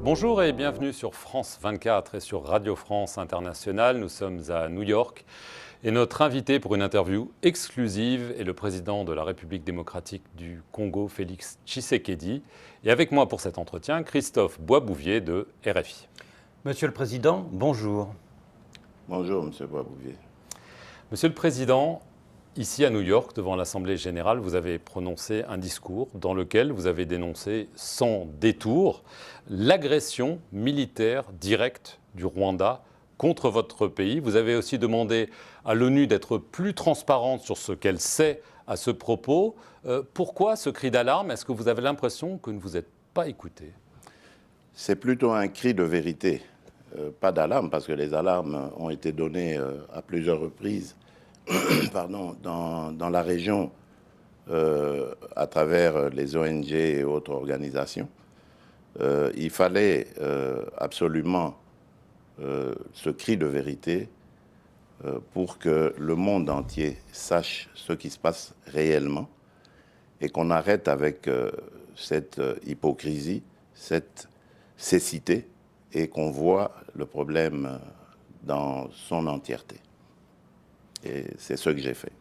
Bonjour et bienvenue sur France 24 et sur Radio France Internationale. Nous sommes à New York et notre invité pour une interview exclusive est le président de la République démocratique du Congo, Félix Tshisekedi. Et avec moi pour cet entretien, Christophe Boisbouvier de RFI. Monsieur le Président, bonjour. Bonjour, Monsieur Boisbouvier. Monsieur le Président, ici à New York, devant l'Assemblée générale, vous avez prononcé un discours dans lequel vous avez dénoncé sans détour l'agression militaire directe du Rwanda contre votre pays. Vous avez aussi demandé à l'ONU d'être plus transparente sur ce qu'elle sait à ce propos. Pourquoi ce cri d'alarme? Est-ce que vous avez l'impression que ne vous êtes pas écouté? C'est plutôt un cri de vérité, pas d'alarme, parce que les alarmes ont été données à plusieurs reprises dans la région à travers les ONG et autres organisations. Il fallait absolument ce cri de vérité pour que le monde entier sache ce qui se passe réellement et qu'on arrête avec cette hypocrisie, cette cécité et qu'on voit le problème dans son entièreté. Et c'est ce que j'ai fait.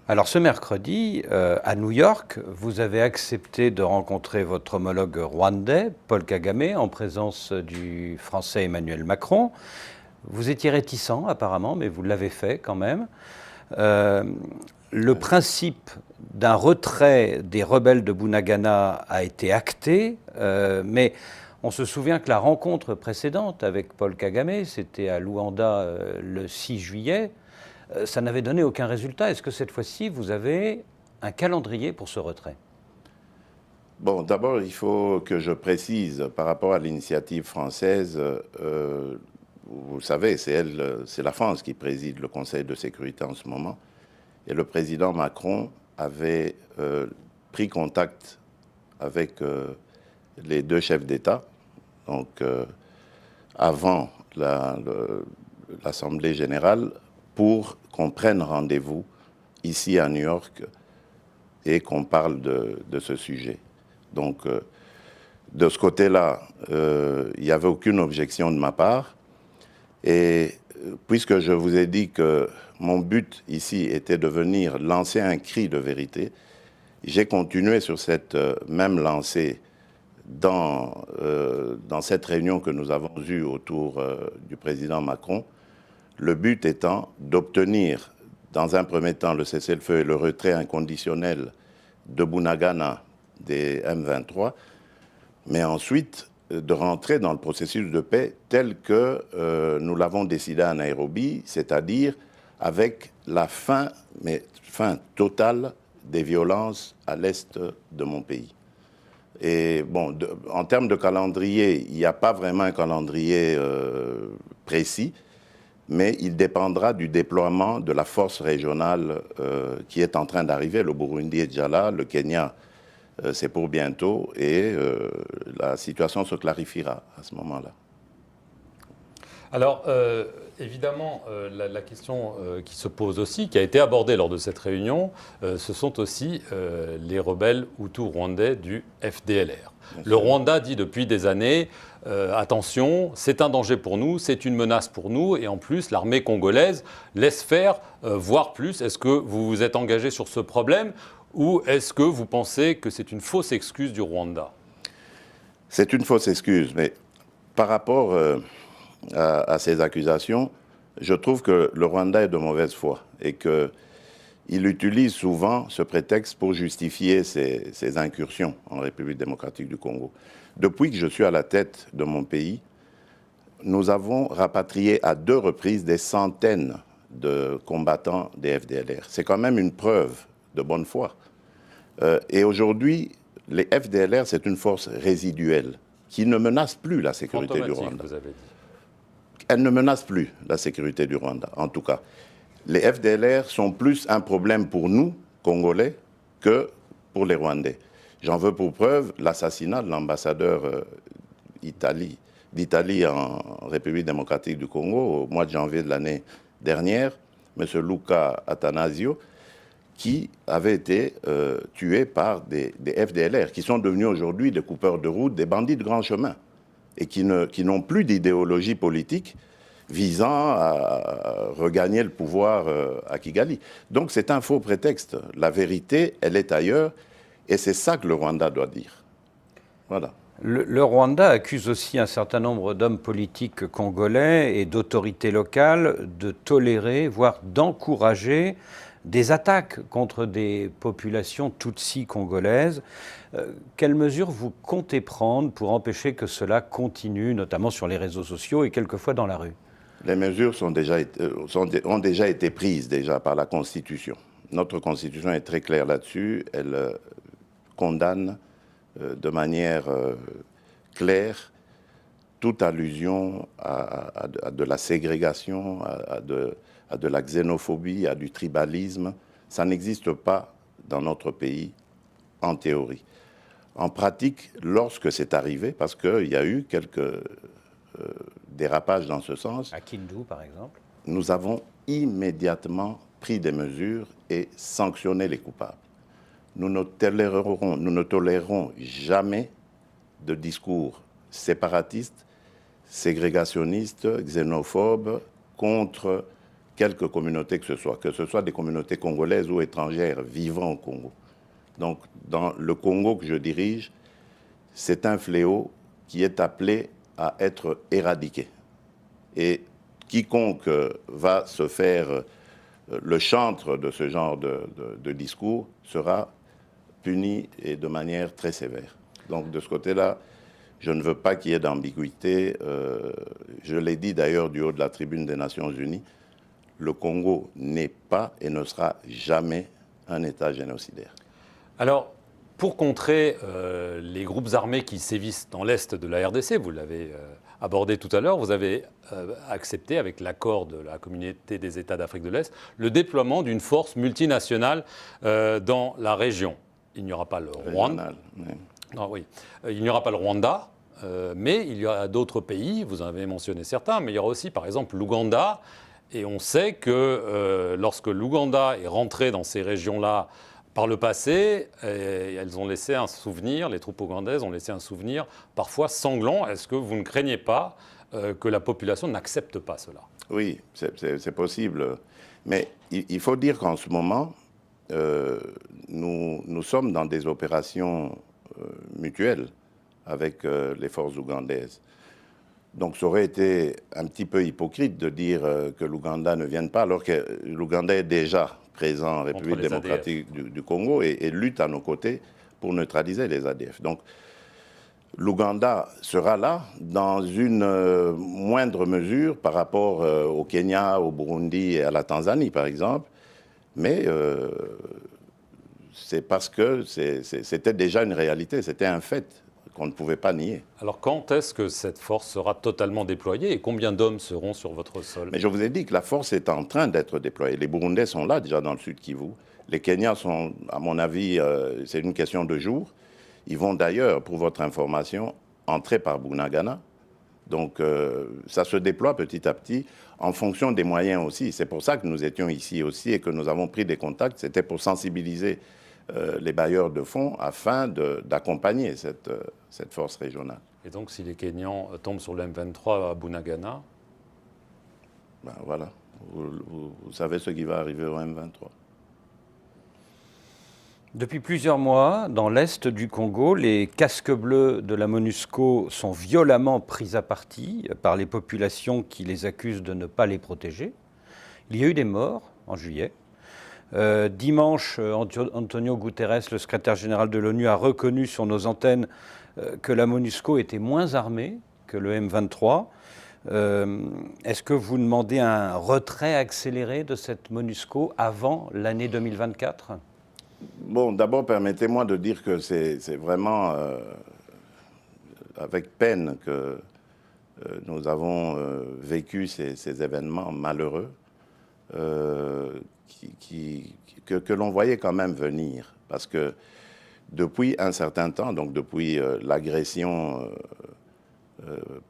Alors ce mercredi, à New York, vous avez accepté de rencontrer votre homologue rwandais, Paul Kagame, en présence du Français Emmanuel Macron. Vous étiez réticent apparemment, mais vous l'avez fait quand même. Le principe d'un retrait des rebelles de Bunagana a été acté, mais on se souvient que la rencontre précédente avec Paul Kagame, c'était à Luanda le 6 juillet, ça n'avait donné aucun résultat. Est-ce que cette fois-ci, vous avez un calendrier pour ce retrait? Bon, d'abord, il faut que je précise par rapport à l'initiative française, vous savez, c'est la France qui préside le Conseil de sécurité en ce moment. Et le président Macron avait pris contact avec les deux chefs d'État, donc avant l'Assemblée générale, pour qu'on prenne rendez-vous ici à New York et qu'on parle de ce sujet. Donc, de ce côté-là, il n'y avait aucune objection de ma part. Et puisque je vous ai dit que mon but ici était de venir lancer un cri de vérité, j'ai continué sur cette même lancée dans cette réunion que nous avons eue autour du président Macron, le but étant d'obtenir, dans un premier temps, le cessez-le-feu et le retrait inconditionnel de Bunagana des M23, mais ensuite de rentrer dans le processus de paix tel que nous l'avons décidé à Nairobi, c'est-à-dire avec la fin totale des violences à l'est de mon pays. Et bon, en termes de calendrier, il n'y a pas vraiment un calendrier précis, mais il dépendra du déploiement de la force régionale qui est en train d'arriver. Le Burundi est déjà là, le Kenya, c'est pour bientôt, et la situation se clarifiera à ce moment-là. Alors, évidemment, la question qui se pose aussi, qui a été abordée lors de cette réunion, ce sont aussi les rebelles hutus rwandais du FDLR. Le Rwanda dit depuis des années, attention, c'est un danger pour nous, c'est une menace pour nous, et en plus, l'armée congolaise laisse faire, voire plus. Est-ce que vous vous êtes engagé sur ce problème, ou est-ce que vous pensez que c'est une fausse excuse du Rwanda? C'est une fausse excuse, mais par rapport à ces accusations, je trouve que le Rwanda est de mauvaise foi et qu'il utilise souvent ce prétexte pour justifier ses incursions en République démocratique du Congo. Depuis que je suis à la tête de mon pays, nous avons rapatrié à 2 reprises des centaines de combattants des FDLR. C'est quand même une preuve de bonne foi. Et aujourd'hui, les FDLR, c'est une force résiduelle qui ne menace plus la sécurité du Rwanda. Vous avez dit. Elle ne menace plus la sécurité du Rwanda, en tout cas. Les FDLR sont plus un problème pour nous, Congolais, que pour les Rwandais. J'en veux pour preuve l'assassinat de l'ambassadeur d'Italie en République démocratique du Congo au mois de janvier de l'année dernière, M. Luca Attanasio, qui avaient été tués par des FDLR, qui sont devenus aujourd'hui des coupeurs de route, des bandits de grand chemin, et qui n'ont plus d'idéologie politique visant à regagner le pouvoir à Kigali. Donc c'est un faux prétexte. La vérité, elle est ailleurs, et c'est ça que le Rwanda doit dire. Voilà. Le Rwanda accuse aussi un certain nombre d'hommes politiques congolais et d'autorités locales de tolérer, voire d'encourager des attaques contre des populations tutsis congolaises. Quelles mesures vous comptez prendre pour empêcher que cela continue, notamment sur les réseaux sociaux et quelquefois dans la rue? Les mesures ont déjà été prises par la Constitution. Notre Constitution est très claire là-dessus. Elle condamne de manière claire toute allusion à de la ségrégation, à de la xénophobie, à du tribalisme. Ça n'existe pas dans notre pays en théorie. En pratique, lorsque c'est arrivé, parce qu'il y a eu quelques dérapages dans ce sens. À Kindu, par exemple. Nous avons immédiatement pris des mesures et sanctionné les coupables. Nous ne tolérerons jamais de discours séparatistes, ségrégationnistes, xénophobes contre quelque communauté que ce soit des communautés congolaises ou étrangères vivant au Congo. Donc, dans le Congo que je dirige, c'est un fléau qui est appelé à être éradiqué. Et quiconque va se faire le chantre de ce genre de discours sera puni et de manière très sévère. Donc de ce côté-là, je ne veux pas qu'il y ait d'ambiguïté. Je l'ai dit d'ailleurs du haut de la tribune des Nations Unies, le Congo n'est pas et ne sera jamais un État génocidaire. Alors, pour contrer les groupes armés qui sévissent dans l'est de la RDC, vous l'avez abordé tout à l'heure, vous avez accepté, avec l'accord de la communauté des États d'Afrique de l'Est, le déploiement d'une force multinationale dans la région. Il n'y aura pas le Rwanda. Oui. Non, oui. Il n'y aura pas le Rwanda, mais il y aura d'autres pays, vous en avez mentionné certains, mais il y aura aussi par exemple l'Ouganda. Et on sait que lorsque l'Ouganda est rentré dans ces régions-là par le passé, elles ont laissé un souvenir, les troupes ougandaises ont laissé un souvenir parfois sanglant. Est-ce que vous ne craignez pas que la population n'accepte pas cela? Oui, c'est possible. Mais il faut dire qu'en ce moment, nous sommes dans des opérations mutuelles avec les forces ougandaises. Donc ça aurait été un petit peu hypocrite de dire que l'Ouganda ne vienne pas, alors que l'Ouganda est déjà présent en République démocratique du Congo et lutte à nos côtés pour neutraliser les ADF. Donc l'Ouganda sera là dans une moindre mesure par rapport au Kenya, au Burundi et à la Tanzanie, par exemple. Mais c'est parce que c'était déjà une réalité, c'était un fait qu'on ne pouvait pas nier. Alors quand est-ce que cette force sera totalement déployée et combien d'hommes seront sur votre sol? Mais je vous ai dit que la force est en train d'être déployée. Les Burundais sont là déjà dans le sud Kivu. Les Kenyans sont, à mon avis, c'est une question de jours. Ils vont d'ailleurs, pour votre information, entrer par Bunagana. Donc ça se déploie petit à petit en fonction des moyens aussi. C'est pour ça que nous étions ici aussi et que nous avons pris des contacts. C'était pour sensibiliser les bailleurs de fonds afin d'accompagner cette force régionale. Et donc si les Kenyans tombent sur le M23 à Bunagana? Ben voilà, vous savez ce qui va arriver au M23. Depuis plusieurs mois, dans l'est du Congo, les casques bleus de la MONUSCO sont violemment pris à partie par les populations qui les accusent de ne pas les protéger. Il y a eu des morts en juillet. Dimanche, Antonio Guterres, le secrétaire général de l'ONU, a reconnu sur nos antennes que la MONUSCO était moins armée que le M23. Est-ce que vous demandez un retrait accéléré de cette MONUSCO avant l'année 2024 ? Bon, d'abord, permettez-moi de dire que c'est vraiment avec peine que nous avons vécu ces événements malheureux que l'on voyait quand même venir. Parce que depuis un certain temps, donc depuis l'agression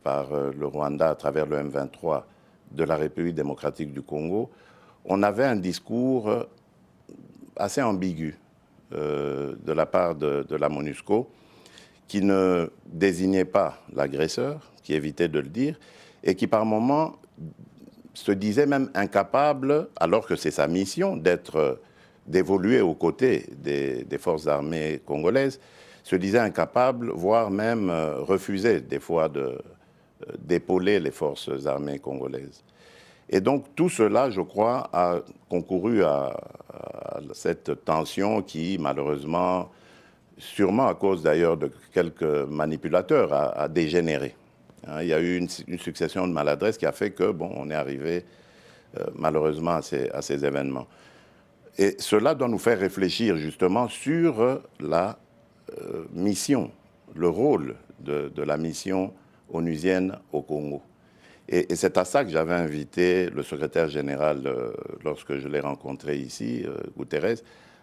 par le Rwanda à travers le M23 de la République démocratique du Congo, on avait un discours assez ambigu de la part de la MONUSCO, qui ne désignait pas l'agresseur, qui évitait de le dire, et qui par moments se disait même incapable, alors que c'est sa mission d'évoluer aux côtés des forces armées congolaises, se disait incapable, voire même refusait des fois d'épauler les forces armées congolaises. Et donc tout cela, je crois, a concouru à cette tension qui, malheureusement, sûrement à cause d'ailleurs de quelques manipulateurs, a dégénéré. Il y a eu une succession de maladresses qui a fait que, bon, on est arrivé malheureusement à ces événements. Et cela doit nous faire réfléchir justement sur la mission, le rôle de la mission onusienne au Congo. Et c'est à ça que j'avais invité le secrétaire général, lorsque je l'ai rencontré ici, Guterres,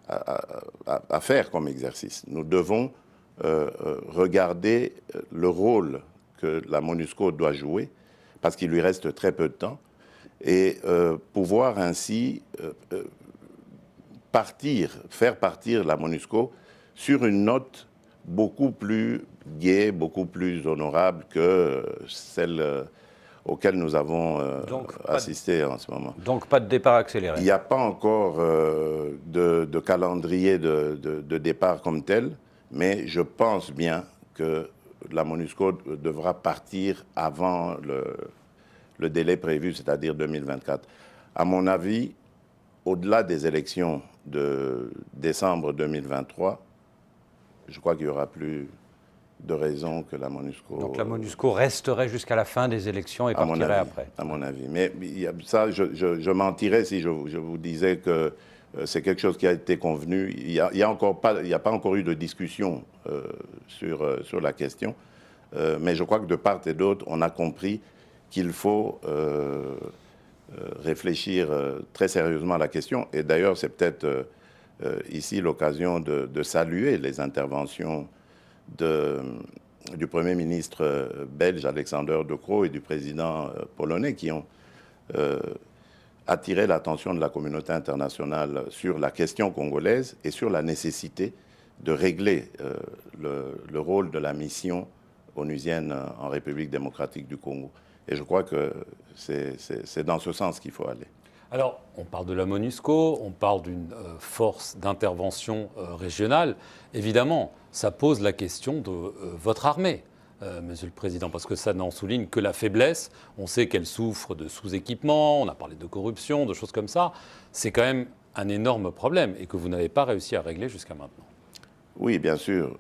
à faire comme exercice. Nous devons regarder le rôle que la MONUSCO doit jouer, parce qu'il lui reste très peu de temps, et pouvoir ainsi faire partir la MONUSCO sur une note beaucoup plus gaie, beaucoup plus honorable que celle auquel nous avons assisté en ce moment. Donc pas de départ accéléré. Il n'y a pas encore de calendrier de départ comme tel, mais je pense bien que la MONUSCO devra partir avant le délai prévu, c'est-à-dire 2024. À mon avis, au-delà des élections de décembre 2023, je crois qu'il n'y aura plus de raison que la MONUSCO... Donc la MONUSCO resterait jusqu'à la fin des élections et partirait après. À mon avis. Mais ça, je mentirais si je vous disais que c'est quelque chose qui a été convenu. Il n'y a pas encore eu de discussion sur la question. Mais je crois que de part et d'autre, on a compris qu'il faut réfléchir très sérieusement à la question. Et d'ailleurs, c'est peut-être ici l'occasion de saluer les interventions du Premier ministre belge Alexander De Croo et du président polonais qui ont attiré l'attention de la communauté internationale sur la question congolaise et sur la nécessité de régler le rôle de la mission onusienne en République démocratique du Congo. Et je crois que c'est dans ce sens qu'il faut aller. Alors, on parle de la MONUSCO, on parle d'une force d'intervention régionale. Évidemment, ça pose la question de votre armée, Monsieur le Président, parce que ça n'en souligne que la faiblesse. On sait qu'elle souffre de sous-équipement, on a parlé de corruption, de choses comme ça. C'est quand même un énorme problème et que vous n'avez pas réussi à régler jusqu'à maintenant. Oui, bien sûr.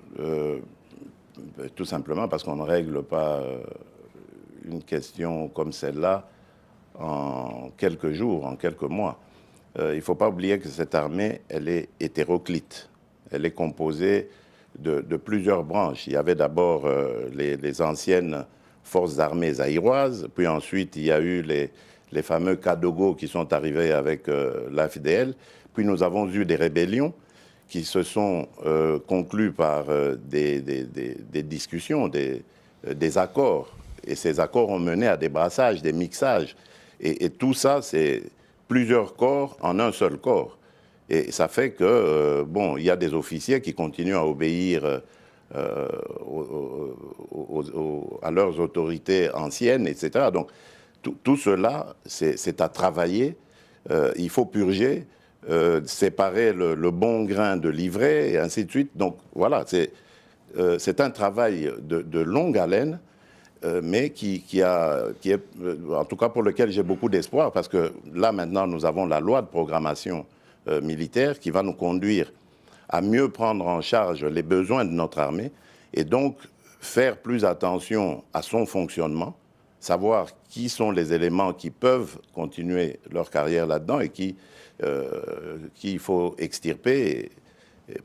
Tout simplement parce qu'on ne règle pas une question comme celle-là en quelques jours, en quelques mois. Il ne faut pas oublier que cette armée, elle est hétéroclite. Elle est composée de plusieurs branches. Il y avait d'abord les anciennes forces armées zaïroises, puis ensuite il y a eu les fameux Kadogo qui sont arrivés avec l'AFDL, puis nous avons eu des rébellions qui se sont conclues par des discussions, des accords. Et ces accords ont mené à des brassages, des mixages. Et tout ça, c'est plusieurs corps en un seul corps. Et ça fait que, bon, il y a des officiers qui continuent à obéir à leurs autorités anciennes, etc. Donc, tout cela, c'est à travailler. Il faut purger, séparer le bon grain de l'ivraie, et ainsi de suite. Donc, voilà, c'est un travail de longue haleine, mais qui est, en tout cas pour lequel j'ai beaucoup d'espoir, parce que là, maintenant, nous avons la loi de programmation militaire qui va nous conduire à mieux prendre en charge les besoins de notre armée et donc faire plus attention à son fonctionnement, savoir qui sont les éléments qui peuvent continuer leur carrière là-dedans et qui il faut extirper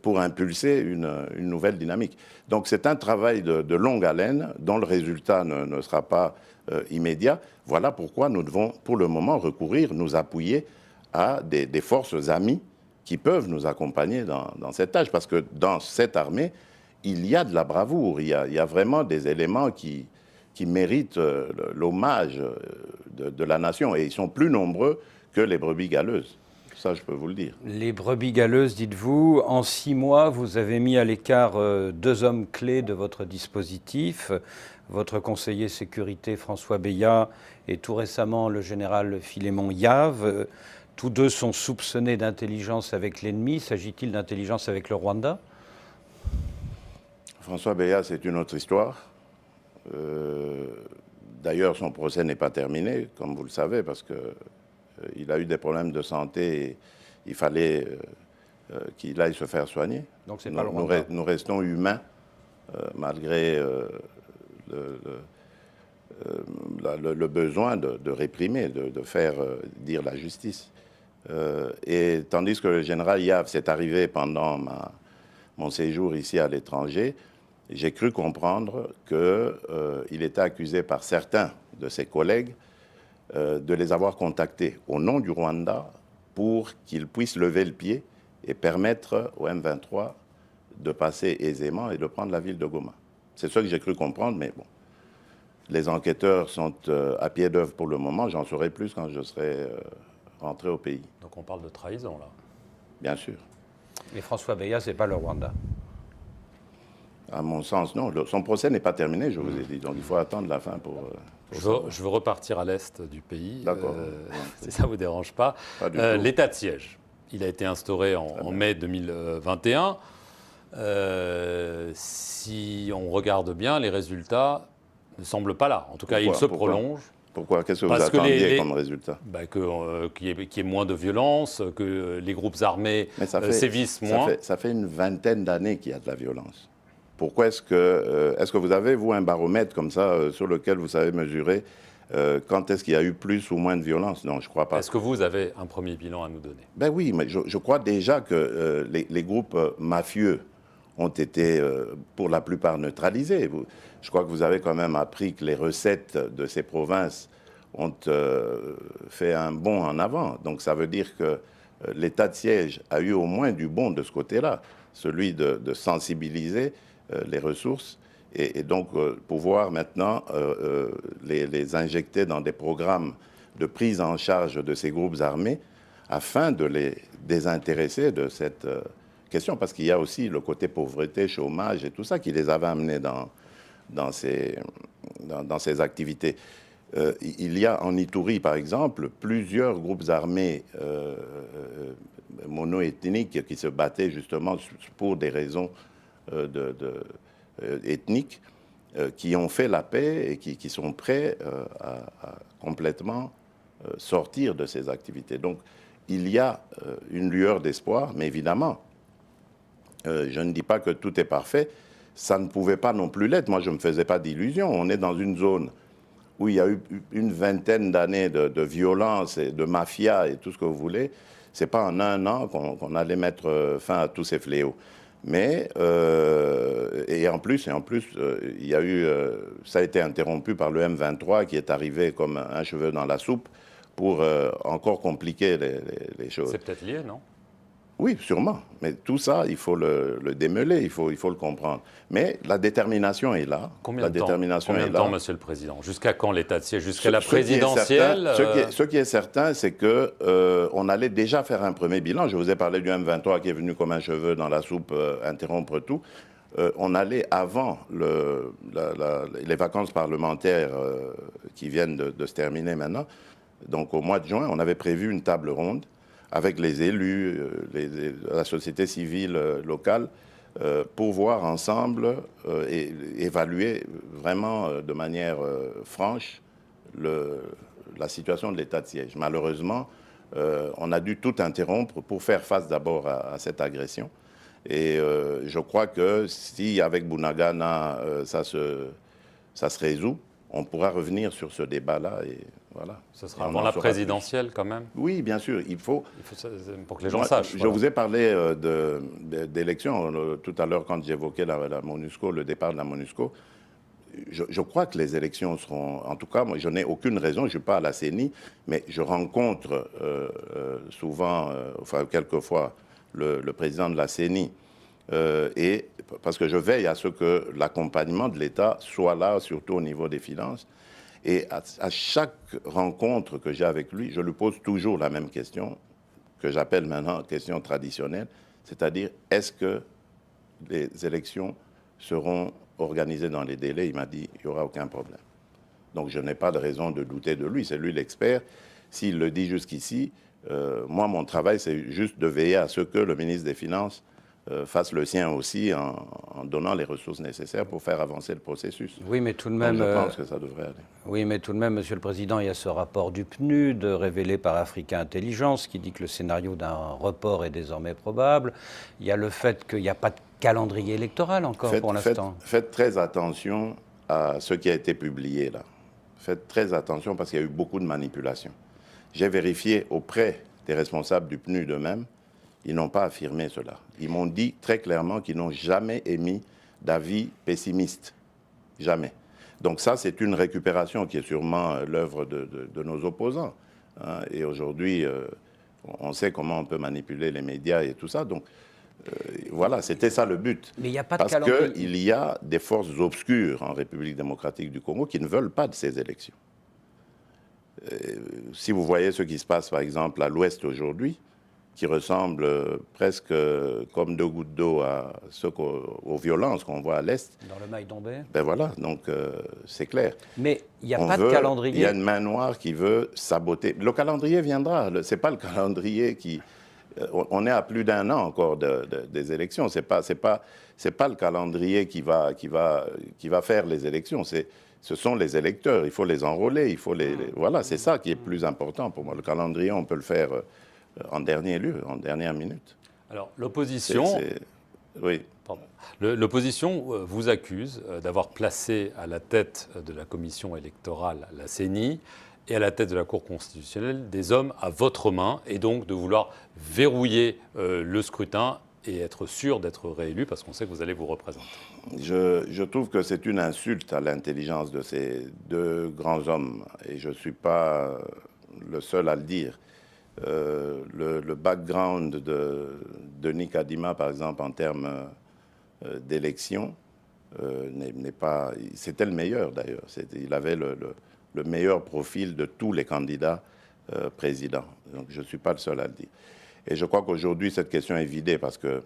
pour impulser une nouvelle dynamique. Donc c'est un travail de longue haleine dont le résultat ne sera pas immédiat. Voilà pourquoi nous devons pour le moment recourir, nous appuyer à des forces amies qui peuvent nous accompagner dans cette tâche. Parce que dans cette armée, il y a de la bravoure, il y a vraiment des éléments qui méritent l'hommage de la nation. Et ils sont plus nombreux que les brebis galeuses. ça je peux vous le dire. Les brebis galeuses, dites-vous, en 6 mois, vous avez mis à l'écart 2 hommes clés de votre dispositif, votre conseiller sécurité François Beya et tout récemment le général Philémon Yave. Tous deux sont soupçonnés d'intelligence avec l'ennemi. S'agit-il d'intelligence avec le Rwanda? François Beya, c'est une autre histoire. D'ailleurs, son procès n'est pas terminé, comme vous le savez, parce qu'il a eu des problèmes de santé et il fallait qu'il aille se faire soigner. Donc c'est pas le Rwanda. Nous restons humains, malgré le besoin de réprimer, de faire dire la justice. Et tandis que le général Yave s'est arrivé pendant mon séjour ici à l'étranger, j'ai cru comprendre qu'il était accusé par certains de ses collègues de les avoir contactés au nom du Rwanda pour qu'ils puissent lever le pied et permettre au M23 de passer aisément et de prendre la ville de Goma. C'est ce que j'ai cru comprendre, mais bon. Les enquêteurs sont à pied d'œuvre pour le moment. J'en saurai plus quand je serai rentré au pays. Donc on parle de trahison, là. Bien sûr. Mais François Beya, ce n'est pas le Rwanda. À mon sens, non. Son procès n'est pas terminé, je vous ai dit. Donc il faut attendre la fin pour je veux repartir à l'est du pays. D'accord. Si ça ne vous dérange pas. Pas du tout. L'état de siège, il a été instauré en mai 2021. Si on regarde bien, les résultats ne semblent pas là. En tout cas, ils se prolongent. Pourquoi? Qu'est-ce que vous attendiez comme résultat? Qu'il y ait moins de violence, que les groupes armés sévissent moins. Ça fait une vingtaine d'années qu'il y a de la violence. Pourquoi est-ce que vous avez, vous, un baromètre comme ça sur lequel vous savez mesurer quand est-ce qu'il y a eu plus ou moins de violence? Non, je ne crois pas. Est-ce que vous avez un premier bilan à nous donner? Ben oui, mais je crois déjà que les groupes mafieux ont été pour la plupart neutralisés. Je crois que vous avez quand même appris que les recettes de ces provinces ont fait un bond en avant. Donc ça veut dire que l'état de siège a eu au moins du bon de ce côté-là, celui de sensibiliser les ressources et donc pouvoir maintenant les injecter dans des programmes de prise en charge de ces groupes armés afin de les désintéresser de cette question, parce qu'il y a aussi le côté pauvreté, chômage et tout ça qui les avait amenés dans ces activités. Il y a en Ituri, par exemple, plusieurs groupes armés mono-ethniques qui se battaient justement pour des raisons ethniques, qui ont fait la paix et qui sont prêts à complètement sortir de ces activités. Donc, il y a une lueur d'espoir, mais évidemment, je ne dis pas que tout est parfait. Ça ne pouvait pas non plus l'être. Moi, je ne me faisais pas d'illusions. On est dans une zone où il y a eu une vingtaine d'années de violence et de mafia et tout ce que vous voulez. Ce n'est pas en un an qu'on allait mettre fin à tous ces fléaux. Mais, et en plus, il y a eu, ça a été interrompu par le M23 qui est arrivé comme un cheveu dans la soupe pour encore compliquer les choses. C'est peut-être lié, non? Oui, sûrement. Mais tout ça, il faut le démêler, il faut le comprendre. Mais la détermination est là. Combien de temps, Monsieur le Président? Jusqu'à quand l'état de siège? Jusqu'à la présidentielle? Ce qui est certain, c'est qu'on allait déjà faire un premier bilan. Je vous ai parlé du M23 qui est venu comme un cheveu dans la soupe interrompre tout. On allait, avant les vacances parlementaires qui viennent de se terminer maintenant, donc au mois de juin, on avait prévu une table ronde avec les élus, la société civile locale, pour voir ensemble et évaluer vraiment de manière franche la situation de l'état de siège. Malheureusement, on a dû tout interrompre pour faire face d'abord à cette agression. Et je crois que si avec Bunagana ça se résout, on pourra revenir sur ce débat-là et voilà. Ce sera avant la présidentielle quand même? Oui, bien sûr. Il faut pour que les gens sachent. Je vous ai parlé d'élections tout à l'heure quand j'évoquais la MONUSCO, le départ de la MONUSCO. Je crois que les élections seront... En tout cas, moi, je n'ai aucune raison, je ne suis pas à la CENI, mais je rencontre souvent, enfin quelquefois, le président de la CENI, et parce que je veille à ce que l'accompagnement de l'État soit là, surtout au niveau des finances. Et à chaque rencontre que j'ai avec lui, je lui pose toujours la même question, que j'appelle maintenant question traditionnelle, c'est-à-dire est-ce que les élections seront organisées dans les délais? Il m'a dit il n'y aura aucun problème. Donc je n'ai pas de raison de douter de lui, c'est lui l'expert. S'il le dit jusqu'ici, moi mon travail c'est juste de veiller à ce que le ministre des Finances fasse le sien aussi en donnant les ressources nécessaires pour faire avancer le processus. Oui, mais tout de même, donc je pense que ça devrait aller. Oui, mais tout de même, Monsieur le Président, il y a ce rapport du PNUD révélé par Africa Intelligence qui dit que le scénario d'un report est désormais probable. Il y a le fait qu'il n'y a pas de calendrier électoral encore pour l'instant. Faites très attention à ce qui a été publié là. Faites très attention parce qu'il y a eu beaucoup de manipulations. J'ai vérifié auprès des responsables du PNUD eux-mêmes. Ils n'ont pas affirmé cela. Ils m'ont dit très clairement qu'ils n'ont jamais émis d'avis pessimiste. Jamais. Donc ça, c'est une récupération qui est sûrement l'œuvre de nos opposants. Hein. Et aujourd'hui, on sait comment on peut manipuler les médias et tout ça. Donc voilà, c'était ça le but. Mais il n'y a pas de Parce qu'il y a des forces obscures en République démocratique du Congo qui ne veulent pas de ces élections. Si vous voyez ce qui se passe, par exemple, à l'Ouest aujourd'hui, qui ressemble presque comme deux gouttes d'eau aux violences qu'on voit à l'Est. Dans le Maï-Dombé. Ben voilà, donc c'est clair. Mais il n'y a pas de calendrier. Il y a une main noire qui veut saboter. Le calendrier viendra. Ce n'est pas le calendrier qui... On est à plus d'un an encore des élections. C'est pas le calendrier qui va faire les élections. Ce sont les électeurs. Il faut les enrôler. Il faut voilà, c'est ça qui est plus important pour moi. Le calendrier, on peut le faire... en dernier lieu, en dernière minute. Alors, l'opposition... Oui. L'opposition vous accuse d'avoir placé à la tête de la commission électorale, la CENI, et à la tête de la Cour constitutionnelle, des hommes à votre main, et donc de vouloir verrouiller le scrutin et être sûr d'être réélu, parce qu'on sait que vous allez vous représenter. Je trouve que c'est une insulte à l'intelligence de ces deux grands hommes, et je ne suis pas le seul à le dire. Le background de Denis Kadima, par exemple, en termes d'élection, n'est pas... C'était le meilleur, d'ailleurs. Il avait le meilleur profil de tous les candidats présidents. Donc, je ne suis pas le seul à le dire. Et je crois qu'aujourd'hui, cette question est vidée parce que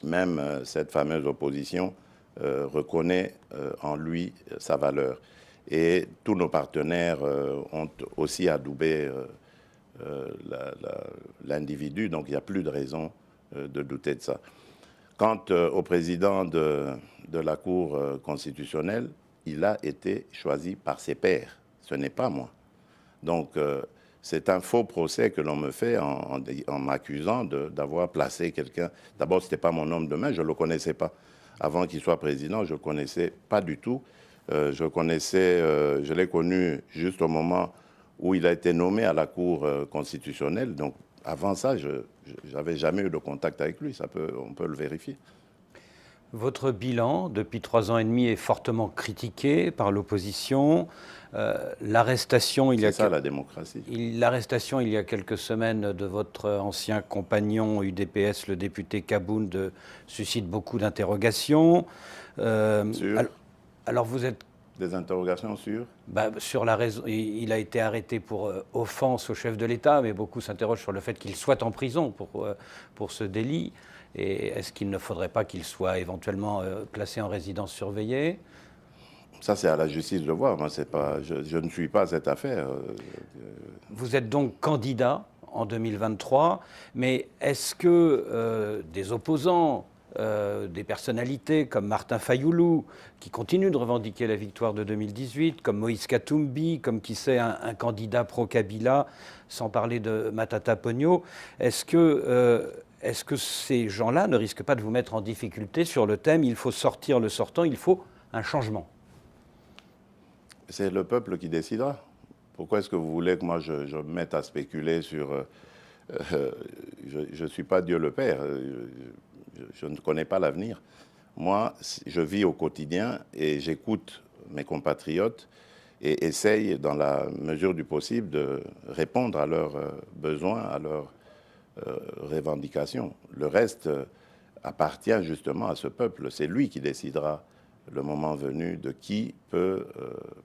même cette fameuse opposition reconnaît en lui sa valeur. Et tous nos partenaires ont aussi adoubé l'individu, donc il n'y a plus de raison de douter de ça. Quant au président de la Cour constitutionnelle, il a été choisi par ses pairs, ce n'est pas moi. Donc c'est un faux procès que l'on me fait en m'accusant d'avoir placé quelqu'un. D'abord, ce n'était pas mon homme de main, je ne le connaissais pas. Avant qu'il soit président, je ne le connaissais pas du tout. Je l'ai connu juste au moment où il a été nommé à la Cour constitutionnelle. Donc, avant ça, je n'avais jamais eu de contact avec lui. On peut le vérifier. Votre bilan, depuis 3 ans et demi, est fortement critiqué par l'opposition. L'arrestation, c'est ça, la démocratie. L'arrestation, il y a quelques semaines, de votre ancien compagnon UDPS, le député Kabound, suscite beaucoup d'interrogations. Alors, vous êtes... Des interrogations sur sur la raison. Il a été arrêté pour offense au chef de l'État, mais beaucoup s'interrogent sur le fait qu'il soit en prison pour ce délit. Et est-ce qu'il ne faudrait pas qu'il soit éventuellement placé en résidence surveillée? Ça, c'est à la justice de voir. Moi, je ne suis pas cette affaire. Vous êtes donc candidat en 2023, mais est-ce que des opposants, des personnalités comme Martin Fayoulou, qui continue de revendiquer la victoire de 2018, comme Moïse Katumbi, comme qui sait un candidat pro-Kabila, sans parler de Matata Ponyo, est-ce que ces gens-là ne risquent pas de vous mettre en difficulté sur le thème « il faut sortir le sortant, il faut un changement » ? C'est le peuple qui décidera. Pourquoi est-ce que vous voulez que moi je me mette à spéculer sur... je ne suis pas Dieu le Père. Je ne connais pas l'avenir. Moi, je vis au quotidien et j'écoute mes compatriotes et essaye, dans la mesure du possible, de répondre à leurs besoins, à leurs revendications. Le reste appartient justement à ce peuple. C'est lui qui décidera le moment venu, de qui peut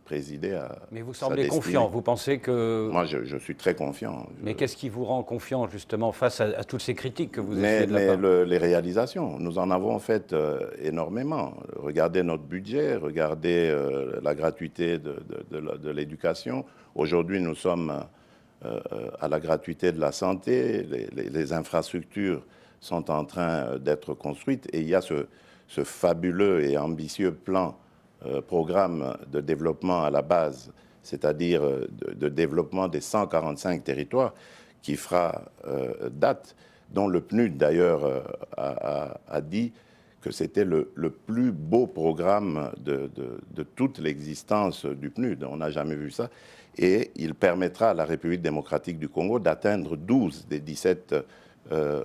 présider à Mais vous sa semblez destinée. confiant, vous pensez que... Moi, je suis très confiant. Mais qu'est-ce qui vous rend confiant, justement, face à toutes ces critiques que vous Mais essayez de la part les réalisations, nous en avons fait énormément. Regardez notre budget, regardez la gratuité de l'éducation. Aujourd'hui, nous sommes à la gratuité de la santé. Les infrastructures sont en train d'être construites. Et il y a ce fabuleux et ambitieux plan, programme de développement à la base, c'est-à-dire de développement des 145 territoires, qui fera date, dont le PNUD d'ailleurs a dit que c'était le plus beau programme de toute l'existence du PNUD. On n'a jamais vu ça. Et il permettra à la République démocratique du Congo d'atteindre 12 des 17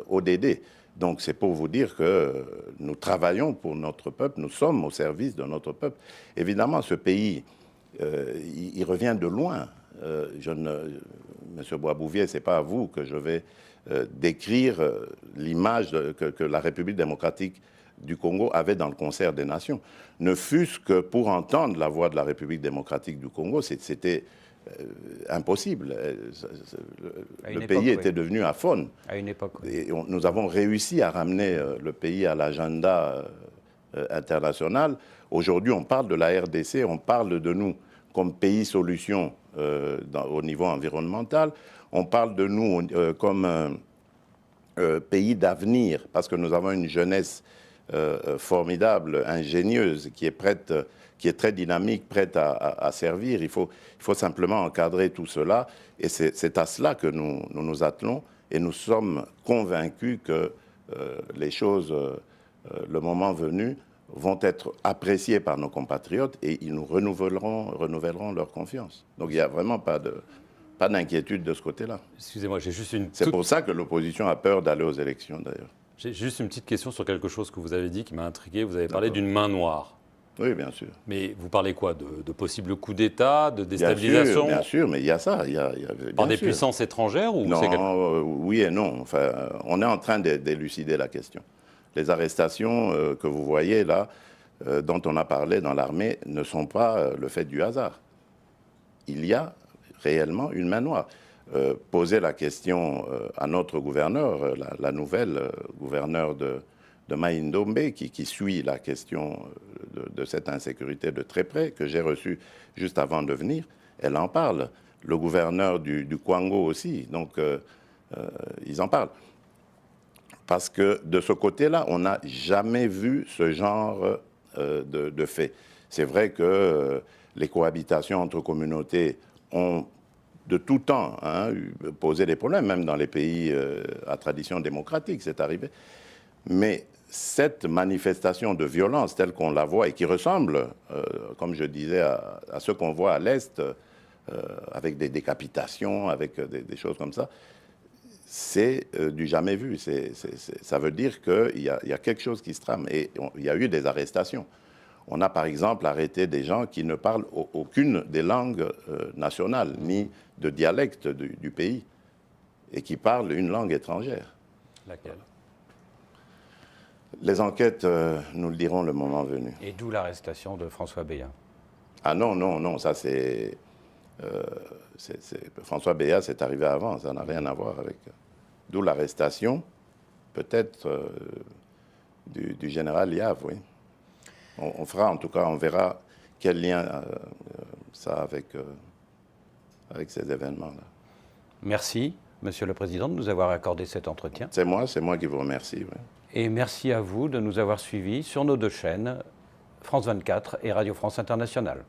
ODD. Donc c'est pour vous dire que nous travaillons pour notre peuple, nous sommes au service de notre peuple. Évidemment, ce pays, il revient de loin. Monsieur Boisbouvier, ce n'est pas à vous que je vais décrire l'image que la République démocratique du Congo avait dans le concert des nations. Ne fût-ce que pour entendre la voix de la République démocratique du Congo, c'était impossible. Le pays était devenu aphone. À une époque. Oui. Et nous avons réussi à ramener le pays à l'agenda international. Aujourd'hui, on parle de la RDC, on parle de nous comme pays solution au niveau environnemental. On parle de nous comme pays d'avenir, parce que nous avons une jeunesse formidable, ingénieuse, qui est prête, qui est très dynamique, prête à servir. Il faut simplement encadrer tout cela, et c'est à cela que nous attelons, et nous sommes convaincus que les choses, le moment venu, vont être appréciées par nos compatriotes, et ils nous renouvelleront leur confiance. Donc il n'y a vraiment pas d'inquiétude de ce côté-là. Excusez-moi, j'ai juste une... C'est pour ça que l'opposition a peur d'aller aux élections, d'ailleurs. J'ai juste une petite question sur quelque chose que vous avez dit qui m'a intrigué. Vous avez parlé d'une main noire. Oui, bien sûr. Mais vous parlez quoi? De possibles coups d'État, de déstabilisation? Bien sûr, mais il y a ça. Par des puissances étrangères ou Non, oui et non. Enfin, on est en train d'élucider la question. Les arrestations que vous voyez là, dont on a parlé dans l'armée, ne sont pas le fait du hasard. Il y a réellement une main noire. Poser la question à notre gouverneur, la nouvelle gouverneure de Mai-Ndombe, qui suit la question de cette insécurité de très près, que j'ai reçue juste avant de venir, elle en parle. Le gouverneur du Kwango aussi, donc ils en parlent. Parce que de ce côté-là, on n'a jamais vu ce genre de fait. C'est vrai que les cohabitations entre communautés ont de tout temps posé des problèmes, même dans les pays à tradition démocratique, c'est arrivé. Mais cette manifestation de violence telle qu'on la voit et qui ressemble, comme je disais, à ce qu'on voit à l'Est, avec des décapitations, avec des choses comme ça, c'est du jamais vu. Ça veut dire qu'il y a quelque chose qui se trame. Et il y a eu des arrestations. On a par exemple arrêté des gens qui ne parlent aucune des langues nationales, ni de dialecte du pays, et qui parlent une langue étrangère. Laquelle? Les enquêtes nous le diront le moment venu. Et d'où l'arrestation de François Béat. Ah non, ça c'est... François Béat, c'est arrivé avant, ça n'a rien à voir avec... D'où l'arrestation, peut-être, du général Yav, oui. On fera, en tout cas, on verra quel lien ça a avec ces événements-là. Merci, Monsieur le Président, de nous avoir accordé cet entretien. C'est moi qui vous remercie. Oui. Et merci à vous de nous avoir suivis sur nos deux chaînes, France 24 et Radio France Internationale.